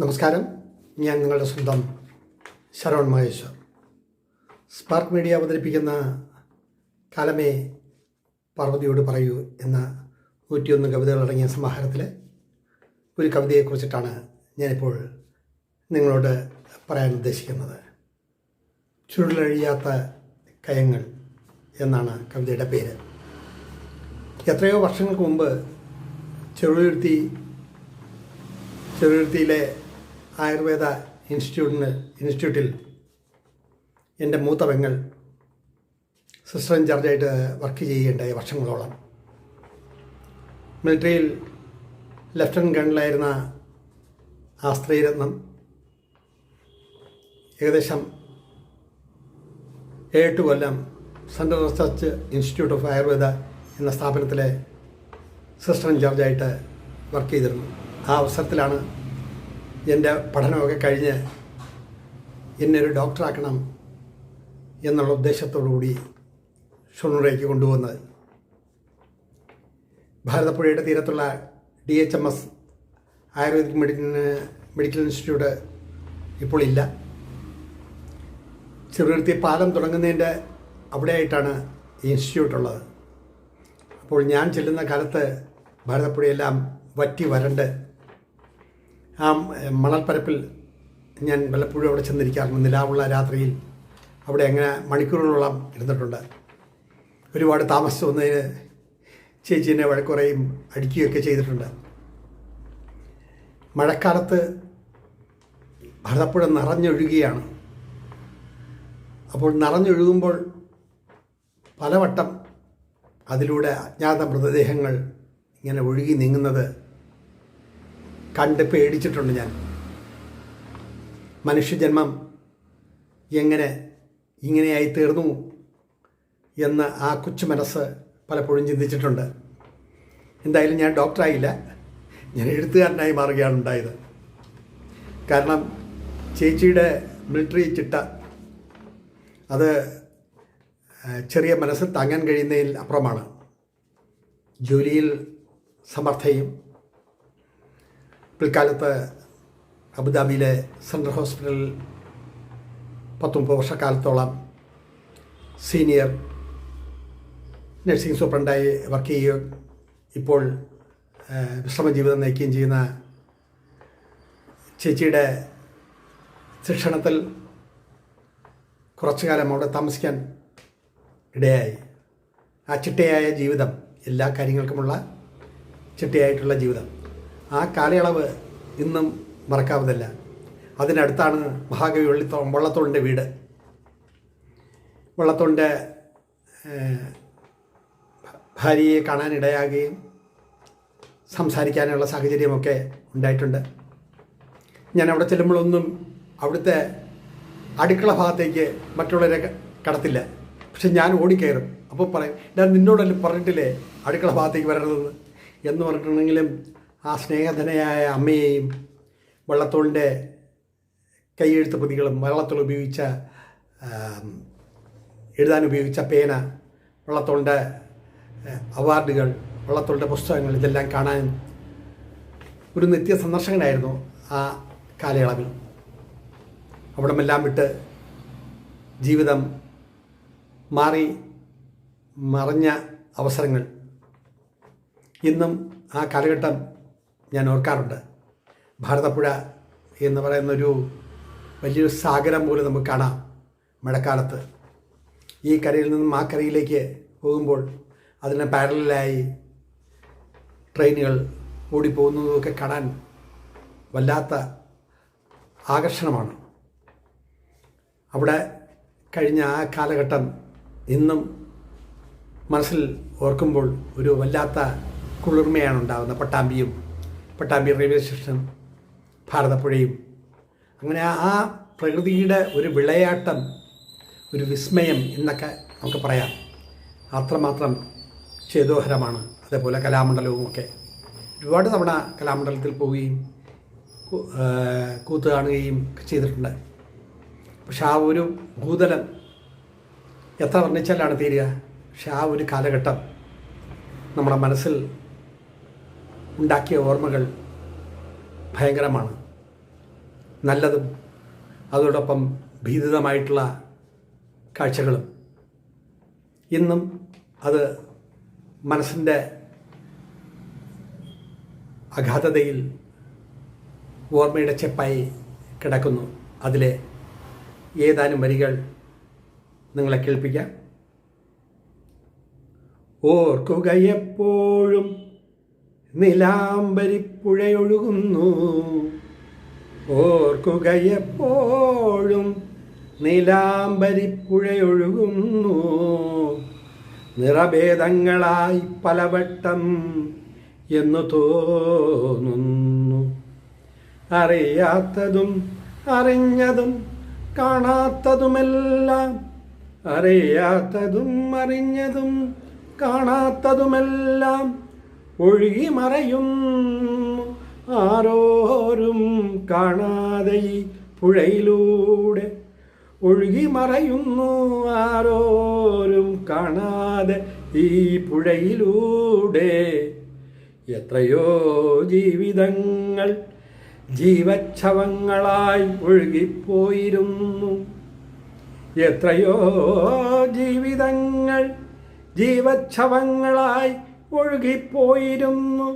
നമസ്കാരം, ഞാൻ നിങ്ങളുടെ സ്വന്തം ശരവൺ മഹേശ്വർ. സ്പാർക്ക് മീഡിയ അവതരിപ്പിക്കുന്ന കാലമേ പാർവതിയോട് പറയൂ എന്ന 101 കവിതകളടങ്ങിയ സമാഹാരത്തിലെ ഒരു കവിതയെക്കുറിച്ചിട്ടാണ് ഞാനിപ്പോൾ നിങ്ങളോട് പറയാൻ ഉദ്ദേശിക്കുന്നത്. ചുരുളഴിയാത്ത കയങ്ങൾ എന്നാണ് കവിതയുടെ പേര്. എത്രയോ വർഷങ്ങൾക്ക് മുമ്പ് ചെറുതുരുത്തിയിലെ ആയുർവേദ ഇൻസ്റ്റിറ്റ്യൂട്ടിൽ എൻ്റെ മൂത്ത പെങ്ങൾ സിസ്റ്റർ ഇൻചാർജായിട്ട് വർക്ക് ചെയ്യേണ്ടായി വർഷങ്ങളോളം. മിലിറ്ററിയിൽ ലെഫ്റ്റനൻറ്റ് കേണലായിരുന്ന ആ സ്ത്രീരത്നം ഏകദേശം 7 കൊല്ലം central research institute of Ayurveda എന്ന സ്ഥാപനത്തിലെ സിസ്റ്റർ ഇൻചാർജായിട്ട് വർക്ക് ചെയ്തിരുന്നു. ആ അവസരത്തിലാണ് എൻ്റെ പഠനമൊക്കെ കഴിഞ്ഞ് എന്നെ ഒരു ഡോക്ടറാക്കണം എന്നുള്ള ഉദ്ദേശത്തോടുകൂടി ഷൊർണൂരേക്ക് കൊണ്ടുവന്നത്. ഭാരതപ്പുഴയുടെ തീരത്തുള്ള DHMS ആയുർവേദിക് മെഡിക്കൽ ഇൻസ്റ്റിറ്റ്യൂട്ട് ഇപ്പോൾ ഇല്ല. ചെറുതുരുത്തി പാലം തുടങ്ങുന്നതിൻ്റെ അവിടെയായിട്ടാണ് ഈ ഇൻസ്റ്റിറ്റ്യൂട്ട് ഉള്ളത്. അപ്പോൾ ഞാൻ ചെല്ലുന്ന കാലത്ത് ഭാരതപ്പുഴയെല്ലാം വറ്റി വരണ്ട് ആ മണൽപ്പരപ്പിൽ ഞാൻ വല്ലപ്പോഴും അവിടെ ചെന്നിരിക്കാറുണ്ട്. നിലാവുള്ള രാത്രിയിൽ അവിടെ അങ്ങനെ മണിക്കൂറുകളോളം ഇരുന്നിട്ടുണ്ട്. ഒരുപാട് താമസിച്ച് വന്നതിന് ചേച്ചീനെ വഴക്കുറയും അടിക്കുകയൊക്കെ ചെയ്തിട്ടുണ്ട്. മഴക്കാലത്ത് ഭാരതപ്പുഴ നിറഞ്ഞൊഴുകുകയാണ്. അപ്പോൾ നിറഞ്ഞൊഴുകുമ്പോൾ പലവട്ടം അതിലൂടെ അജ്ഞാത മൃതദേഹങ്ങൾ ഇങ്ങനെ ഒഴുകി നീങ്ങുന്നത് കണ്ട് പേടിച്ചിട്ടുണ്ട് ഞാൻ. മനുഷ്യജന്മം ഇങ്ങനെയായി തീർന്നു എന്ന് ആ കൊച്ചു മനസ്സ് പലപ്പോഴും ചിന്തിച്ചിട്ടുണ്ട്. എന്തായാലും ഞാൻ ഡോക്ടറായില്ല, ഞാൻ എഴുത്തുകാരനായി മാറുകയാണ് ഉണ്ടായത്. കാരണം ചേച്ചിയുടെ മിലിറ്ററി ചിട്ട അത് ചെറിയ മനസ്സിൽ താങ്ങാൻ കഴിയുന്നതിൽ അപ്പുറമാണ്. ജോലിയിൽ സമർത്ഥയും പിൽക്കാലത്ത് അബുദാബിയിലെ സെൻട്രൽ ഹോസ്പിറ്റലിൽ 30 വർഷക്കാലത്തോളം സീനിയർ നഴ്സിംഗ് സൂപ്രണ്ടായി വർക്ക് ചെയ്യുകയും ഇപ്പോൾ വിശ്രമജീവിതം നയിക്കുകയും ചെയ്യുന്ന ചേച്ചിയുടെ ശിക്ഷണത്തിൽ കുറച്ചു കാലം അവിടെ താമസിക്കാൻ ഇടയായി. ആ ചിട്ടയായ ജീവിതം, എല്ലാ കാര്യങ്ങൾക്കുമുള്ള ചിട്ടയായിട്ടുള്ള ജീവിതം, ആ കാലയളവ് ഇന്നും മറക്കാവുന്നതല്ല. അതിനടുത്താണ് മഹാകവി വള്ളത്തോളിൻ്റെ വീട്. വള്ളത്തോളിൻ്റെ ഭാര്യയെ കാണാനിടയാകുകയും സംസാരിക്കാനുള്ള സാഹചര്യമൊക്കെ ഉണ്ടായിട്ടുണ്ട്. ഞാൻ അവിടെ ചെല്ലുമ്പോഴൊന്നും അവിടുത്തെ അടുക്കള ഭാഗത്തേക്ക് മറ്റുള്ളവരെ കടത്തില്ല. പക്ഷെ ഞാൻ ഓടിക്കയറും. അപ്പോൾ പറയും, ഞാൻ നിന്നോടല്ലേ പറഞ്ഞിട്ടില്ലേ അടുക്കള ഭാഗത്തേക്ക് വരരുതെന്ന് എന്ന് പറഞ്ഞിട്ടുണ്ടെങ്കിലും ആ സ്നേഹധനയായ അമ്മയെയും വള്ളത്തോളിൻ്റെ കൈയെഴുത്ത് പ്രതികളും വള്ളത്തോൾ എഴുതാൻ ഉപയോഗിച്ച പേന, വള്ളത്തോളിൻ്റെ അവാർഡുകൾ, വള്ളത്തോളിൻ്റെ പുസ്തകങ്ങൾ, ഇതെല്ലാം കാണാൻ ഒരു നിത്യ സന്ദർശകനായിരുന്നു ആ കാലയളവിൽ. അവിടമെല്ലാം വിട്ട് ജീവിതം മറഞ്ഞ അവസരങ്ങൾ ഇന്നും ആ കാലഘട്ടം ഞാൻ ഓർക്കാറുണ്ട്. ഭാരതപ്പുഴ എന്ന് പറയുന്നൊരു വലിയൊരു സാഗരം പോലെ നമുക്ക് കാണാം. മഴക്കാലത്ത് ഈ കരയിൽ നിന്നും ആ കരയിലേക്ക് പോകുമ്പോൾ അതിന് പാരലായി ട്രെയിനുകൾ ഓടിപ്പോകുന്നതൊക്കെ കാണാൻ വല്ലാത്ത ആകർഷണമാണ്. അവിടെ കഴിഞ്ഞ ആ കാലഘട്ടം ഇന്നും മനസ്സിൽ ഓർക്കുമ്പോൾ ഒരു വല്ലാത്ത കുളിർമയാണ് ഉണ്ടാകുന്നത്. പട്ടാമ്പി റെയിൽവേ സ്റ്റേഷനും ഭാരതപ്പുഴയും, അങ്ങനെ ആ പ്രകൃതിയുടെ ഒരു വിളയാട്ടം, ഒരു വിസ്മയം എന്നൊക്കെ നമുക്ക് പറയാം. അത്രമാത്രം ചേതോഹരമാണ്. അതേപോലെ കലാമണ്ഡലവുമൊക്കെ ഒരുപാട് തവണ കലാമണ്ഡലത്തിൽ പോവുകയും കൂത്ത് കാണുകയും ചെയ്തിട്ടുണ്ട്. പക്ഷെ ആ ഒരു ഭൂതലം എത്ര വർണ്ണിച്ചാലാണ് തീരുക. പക്ഷെ ആ ഒരു കാലഘട്ടം നമ്മുടെ മനസ്സിൽ ഉണ്ടാക്കിയ ഓർമ്മകൾ ഭയങ്കരമാണ്. നല്ലതും അതോടൊപ്പം ഭീതിതമായിട്ടുള്ള കാഴ്ചകളും ഇന്നും അത് മനസ്സിൻ്റെ അഗാധതയിൽ ഓർമ്മയുടെ ചെപ്പായി കിടക്കുന്നു. അതിലെ ഏതാനും വരികൾ നിങ്ങളെ കേൾപ്പിക്കാം. ഓർക്കുകയെപ്പോഴും നിലാംബരിപ്പുഴയൊഴുകുന്നു, ഓർക്കുകയെപ്പോഴും നിലാംബരിപ്പുഴയൊഴുകുന്നു, നിറഭേദങ്ങളായി പലവട്ടം എന്നു തോന്നുന്നു. അറിയാത്തതും അറിഞ്ഞതും കാണാത്തതുമെല്ലാം, അറിയാത്തതും അറിഞ്ഞതും കാണാത്തതുമെല്ലാം ഒഴുകി മറയുന്നു ആരോരും കാണാതെ ഈ പുഴയിലൂടെ, ഒഴുകി മറയുന്നു ആരോരും കാണാതെ ഈ പുഴയിലൂടെ. എത്രയോ ജീവിതങ്ങൾ ജീവച്ഛവങ്ങളായി ഒഴുകിപ്പോയിരുന്നു, എത്രയോ ജീവിതങ്ങൾ ജീവച്ഛവങ്ങളായി ഒഴുകിപ്പോയിരുന്നു.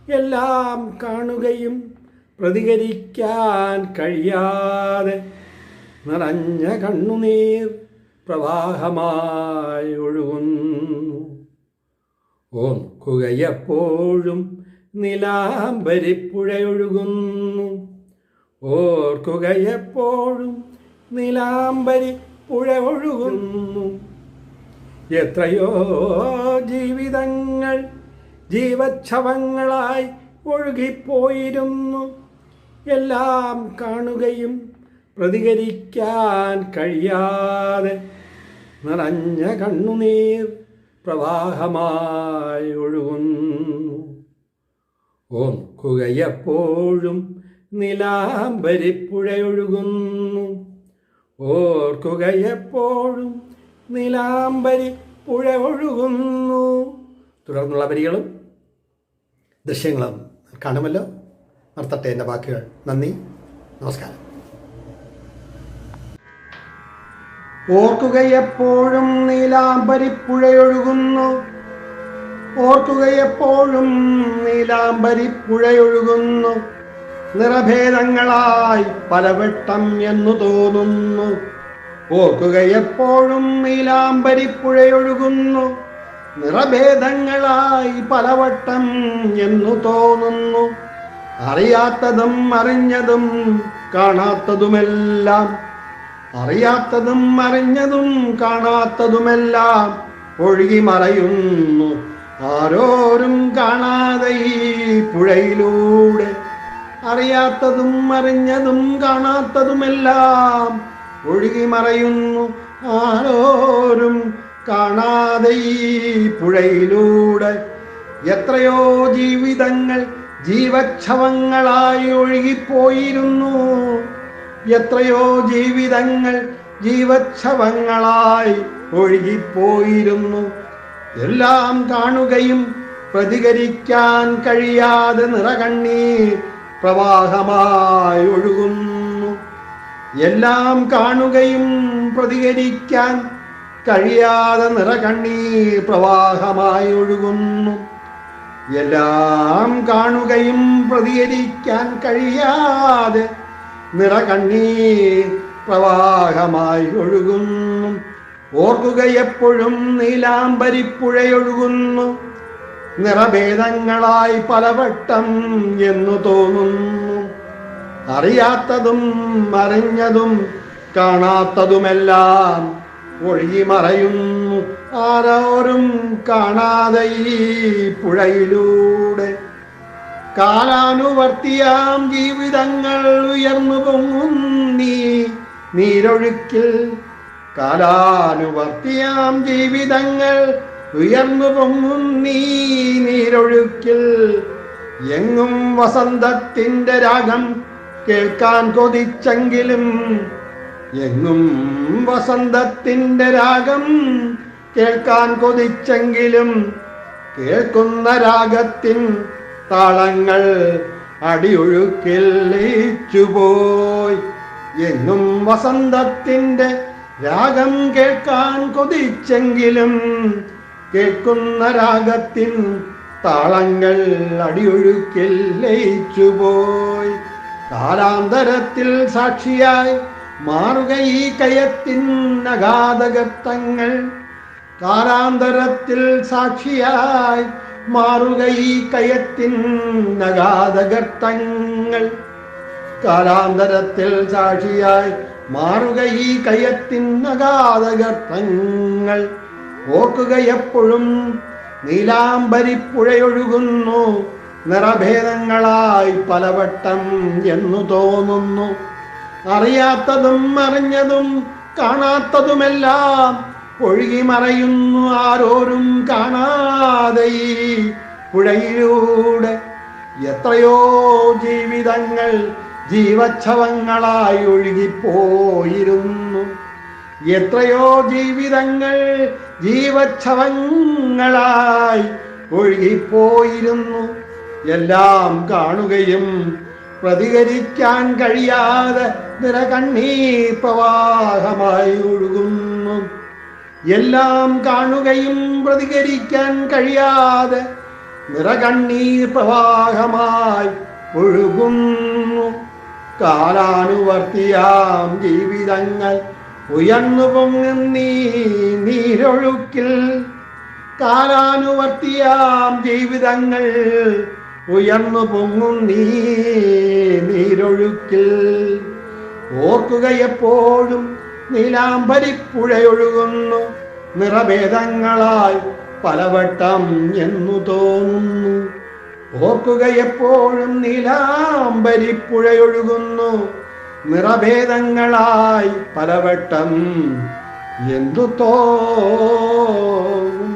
എല്ലാം കാണുകയും പ്രതികരിക്കാൻ കഴിയാതെ നിറഞ്ഞ കണ്ണുനീർ പ്രവാഹമായി ഒഴുകുന്നു. ഓർക്കുകയെപ്പോഴും നിലാംബരിപ്പുഴയൊഴുകുന്നു, ഓർക്കുകയെപ്പോഴും നിലാംബരിപ്പുഴ ഒഴുകുന്നു. എത്രയോ ജീവിതങ്ങൾ ജീവച്ഛവങ്ങളായി ഒഴുകിപ്പോയിരുന്നു. എല്ലാം കാണുകയും പ്രതികരിക്കാൻ കഴിയാതെ നിറഞ്ഞ കണ്ണുനീർ പ്രവാഹമായി ഒഴുകുന്നു. ഓർക്കുകയെപ്പോഴും നിലാംബരിപ്പുഴയൊഴുകുന്നു, ഓർക്കുകയെപ്പോഴും നിലാംബരിപ്പുഴ ഒഴുകുന്നു. തുടർന്നുള്ള വരികളും ദൃശ്യങ്ങളും കാണുമല്ലോ. നിർത്തട്ടെ എൻ്റെ വാക്കുകൾ. നന്ദി, നമസ്കാരം. ഓർക്കുകയെപ്പോഴും നീലാംബരിപ്പുഴയൊഴുകുന്നു, ഓർക്കുകയെപ്പോഴും നീലാംബരിപ്പുഴയൊഴുകുന്നു, നിറഭേദങ്ങളായി പലവട്ടം എന്നു തോന്നുന്നു. ഓർക്കുകയെപ്പോഴും നീലാംബരിപ്പുഴയൊഴുകുന്നു, നിറഭേദങ്ങളായി പലവട്ടം എന്നു തോന്നുന്നു. അറിയാത്തതും അറിഞ്ഞതും കാണാത്തതുമെല്ലാം, അറിയാത്തതും അറിഞ്ഞതും കാണാത്തതുമെല്ലാം ഒഴുകി മറയുന്നു ആരോരും കാണാതെ ഈ പുഴയിലൂടെ. അറിയാത്തതും അറിഞ്ഞതും കാണാത്തതുമെല്ലാം ഒഴുകി മറയുന്നു ആരോരും കാണാതെ ഈ പുഴയിലൂടെ. എത്രയോ ജീവിതങ്ങൾ ജീവച്ഛവങ്ങളായി ഒഴുകിപ്പോയിരുന്നു, എത്രയോ ജീവിതങ്ങൾ ജീവച്ഛവങ്ങളായി ഒഴുകിപ്പോയിരുന്നു. എല്ലാം കാണുകയും പ്രതികരിക്കാൻ കഴിയാതെ നിറകണ്ണീർ പ്രവാഹമായി ഒഴുകുന്നു. എല്ലാം കാണുകയും പ്രതികരിക്കാൻ കഴിയാതെ നിറകണ്ണീർ പ്രവാഹമായി ഒഴുകുന്നു. എല്ലാം കാണുകയും പ്രതികരിക്കാൻ കഴിയാതെ നിറകണ്ണീർ പ്രവാഹമായി ഒഴുകുന്നു. ഓർക്കുകയെപ്പോഴും നീലാംബരിപ്പുഴയൊഴുകുന്നു, നിറഭേദങ്ങളായി പലവട്ടം എന്നു തോന്നുന്നു. അറിയാത്തതും അറിഞ്ഞതും കാണാത്തതുമെല്ലാം ഒഴുകി മറയുന്നു ആരോരും കാണാതെ ഈ പുഴയിലൂടെ. കാലാനുവർത്തിയാം ജീവിതങ്ങൾ ഉയർന്നു പൊങ്ങുന്നീ നീരൊഴുക്കിൽ, കാലാനുവർത്തിയാം ജീവിതങ്ങൾ ഉയർന്നു പൊങ്ങുന്നീ നീരൊഴുക്കിൽ. എങ്ങും വസന്തത്തിൻ്റെ രാഗം കേൾക്കാൻ കൊതിച്ചെങ്കിലും, എങ്ങും വസന്തത്തിൻ്റെ രാഗം കേൾക്കാൻ കൊതിച്ചെങ്കിലും, കേൾക്കുന്ന രാഗത്തിൻ താളങ്ങൾ അടിയൊഴുക്കിൽ ലയിച്ചുപോയി. എങ്ങും വസന്തത്തിൻ്റെ രാഗം കേൾക്കാൻ കൊതിച്ചെങ്കിലും കേൾക്കുന്ന രാഗത്തിൻ താളങ്ങൾ അടിയൊഴുക്കിൽ ലയിച്ചുപോയി. കാലാന്തരത്തിൽ സാക്ഷിയായി മാറുക ഈ കയത്തിൻ അഗാധഗർത്തങ്ങൾ. കാലാന്തരത്തിൽ സാക്ഷിയായി മാറുക ഈ കയത്തിൻ അഗാധഗർത്തങ്ങൾ. കാലാന്തരത്തിൽ സാക്ഷിയായി മാറുക ഈ കയത്തിൻ അഗാധഗർത്തങ്ങൾ. ഓർക്കുക എപ്പോഴും നീലാംബരിപ്പുഴയൊഴുകുന്നു നിറഭേദങ്ങളായി പലവട്ടം എന്നു തോന്നുന്നു. അറിയാത്തതും അറിഞ്ഞതും കാണാത്തതുമെല്ലാം ഒഴുകി മറയുന്നു ആരോരും കാണാതെ ഈ പുഴയിലൂടെ. എത്രയോ ജീവിതങ്ങൾ ജീവച്ഛവങ്ങളായി ഒഴുകിപ്പോയിരുന്നു. എത്രയോ ജീവിതങ്ങൾ ജീവച്ഛവങ്ങളായി ഒഴുകിപ്പോയിരുന്നു. എല്ലാം കാണുകയും പ്രതികരിക്കാൻ കഴിയാതെ നിറകണ്ണീർ പ്രവാഹമായി ഒഴുകുന്നു. എല്ലാം കാണുകയും പ്രതികരിക്കാൻ കഴിയാതെ നിറകണ്ണീർ പ്രവാഹമായി ഒഴുകുന്നു. കാലാനുവർത്തിയാം ജീവിതങ്ങൾ ഉയർന്നു പൊങ്ങുന്നീ നീരൊഴുക്കിൽ. കാലാനുവർത്തിയാം ജീവിതങ്ങൾ ഉയർന്നു പൊങ്ങുന്നീ നീരൊഴുക്കിൽ. ഓർക്കുക എപ്പോഴും നീലാംബരിപ്പുഴയൊഴുകുന്നു നിറഭേദങ്ങളായി പലവട്ടം എന്നു തോന്നുന്നു. ഓർക്കുക എപ്പോഴും നീലാംബരിപ്പുഴയൊഴുകുന്നു നിറഭേദങ്ങളായി പലവട്ടം എന്തു തോന്നും.